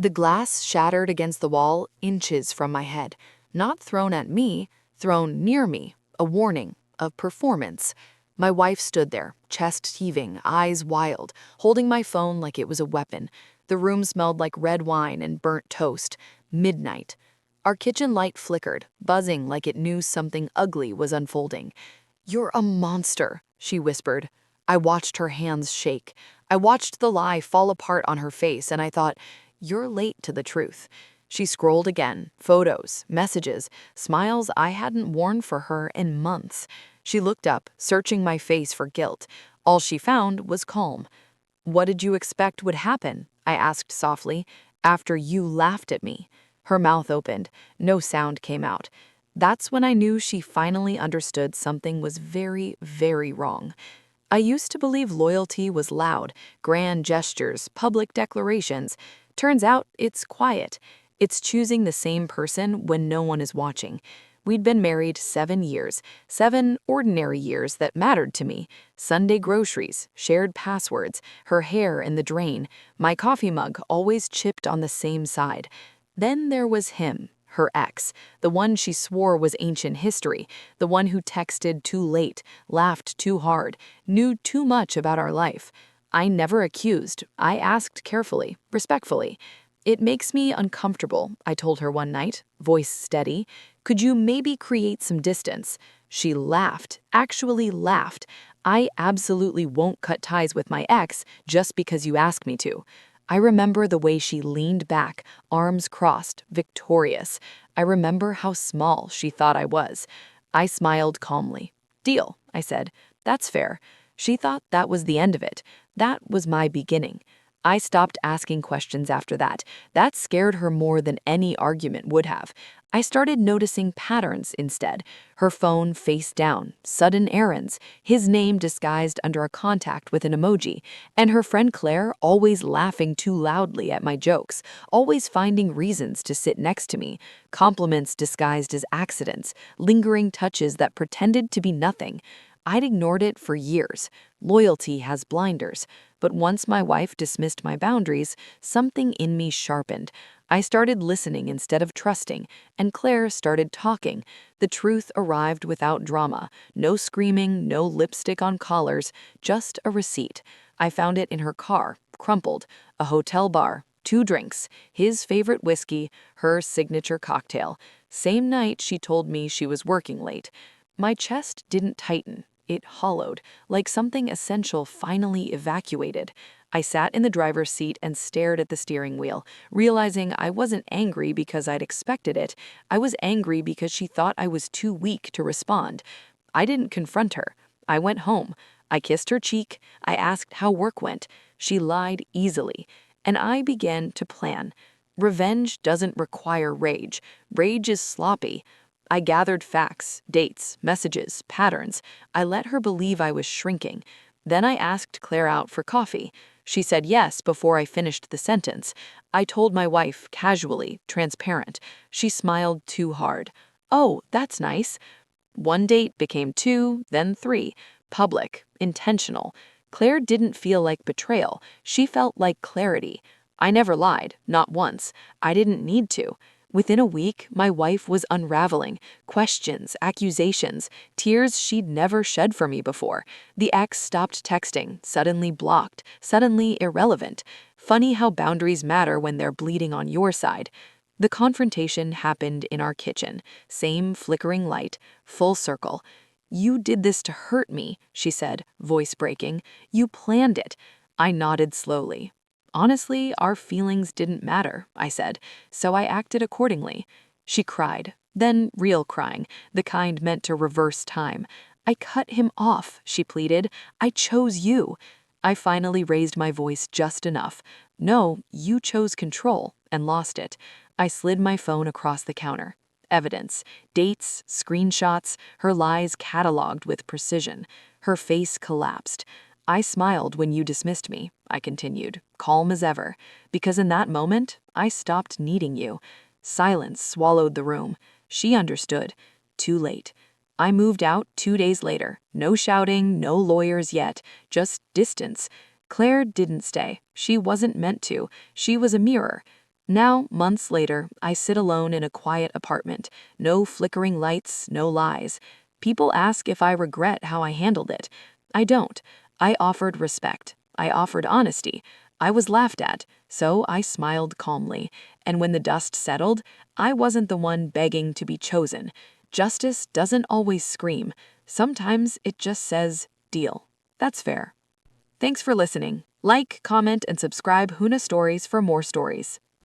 The glass shattered against the wall inches from my head, not thrown at me, thrown near me, a warning, a performance. My wife stood there, chest heaving, eyes wild, holding my phone like it was a weapon. The room smelled like red wine and burnt toast. Midnight. Our kitchen light flickered, buzzing like it knew something ugly was unfolding. "You're a monster," she whispered. I watched her hands shake. I watched the lie fall apart on her face, and I thought, "You're late to the truth." She scrolled again, photos, messages, smiles I hadn't worn for her in months. She looked up, searching my face for guilt. All she found was calm. "What did you expect would happen?" I asked softly. "After you laughed at me." Her mouth opened. No sound came out. That's when I knew she finally understood something was very, very wrong. I used to believe loyalty was loud, grand gestures, public declarations. Turns out it's quiet. It's choosing the same person when no one is watching. We'd been married 7 years, 7 ordinary years that mattered to me. Sunday groceries, shared passwords, her hair in the drain, my coffee mug always chipped on the same side. Then there was him, her ex, the one she swore was ancient history, the one who texted too late, laughed too hard, knew too much about our life. I never accused. I asked carefully, respectfully. "It makes me uncomfortable," I told her one night, voice steady. "Could you maybe create some distance?" She laughed, actually laughed. "I absolutely won't cut ties with my ex just because you ask me to." I remember the way she leaned back, arms crossed, victorious. I remember how small she thought I was. I smiled calmly. "Deal," I said. "That's fair." She thought that was the end of it. That was my beginning. I stopped asking questions after that. That scared her more than any argument would have. I started noticing patterns instead. Her phone face down, sudden errands, his name disguised under a contact with an emoji, and her friend Claire always laughing too loudly at my jokes, always finding reasons to sit next to me, compliments disguised as accidents, lingering touches that pretended to be nothing. I'd ignored it for years. Loyalty has blinders. But once my wife dismissed my boundaries, something in me sharpened. I started listening instead of trusting, and Claire started talking. The truth arrived without drama. No screaming, no lipstick on collars, just a receipt. I found it in her car, crumpled, a hotel bar, 2 drinks, his favorite whiskey, her signature cocktail. Same night she told me she was working late. My chest didn't tighten. It hollowed, like something essential finally evacuated. I sat in the driver's seat and stared at the steering wheel, realizing I wasn't angry because I'd expected it. I was angry because she thought I was too weak to respond. I didn't confront her. I went home. I kissed her cheek. I asked how work went. She lied easily. And I began to plan. Revenge doesn't require rage. Rage is sloppy. I gathered facts, dates, messages, patterns. I let her believe I was shrinking. Then I asked Claire out for coffee. She said yes before I finished the sentence. I told my wife, casually, transparent. She smiled too hard. "Oh, that's nice." One date became 2, then 3. Public, intentional. Claire didn't feel like betrayal. She felt like clarity. I never lied, not once. I didn't need to. Within a week, my wife was unraveling. Questions, accusations, tears she'd never shed for me before. The ex stopped texting, suddenly blocked, suddenly irrelevant. Funny how boundaries matter when they're bleeding on your side. The confrontation happened in our kitchen. Same flickering light, full circle. "You did this to hurt me," she said, voice breaking. "You planned it." I nodded slowly. "Honestly, our feelings didn't matter," I said, so I acted accordingly. She cried, then real crying, the kind meant to reverse time. "I cut him off," she pleaded. "I chose you." I finally raised my voice just enough. "No, you chose control," and lost it. I slid my phone across the counter. Evidence, dates, screenshots, her lies cataloged with precision. Her face collapsed. "I smiled when you dismissed me," I continued, calm as ever, "because in that moment, I stopped needing you." Silence swallowed the room. She understood. Too late. I moved out 2 days later. No shouting, no lawyers yet, just distance. Claire didn't stay. She wasn't meant to. She was a mirror. Now, months later, I sit alone in a quiet apartment. No flickering lights, no lies. People ask if I regret how I handled it. I don't. I offered respect. I offered honesty. I was laughed at, so I smiled calmly. And when the dust settled, I wasn't the one begging to be chosen. Justice doesn't always scream. Sometimes it just says, deal. That's fair. Thanks for listening. Like, comment, and subscribe Huna Stories for more stories.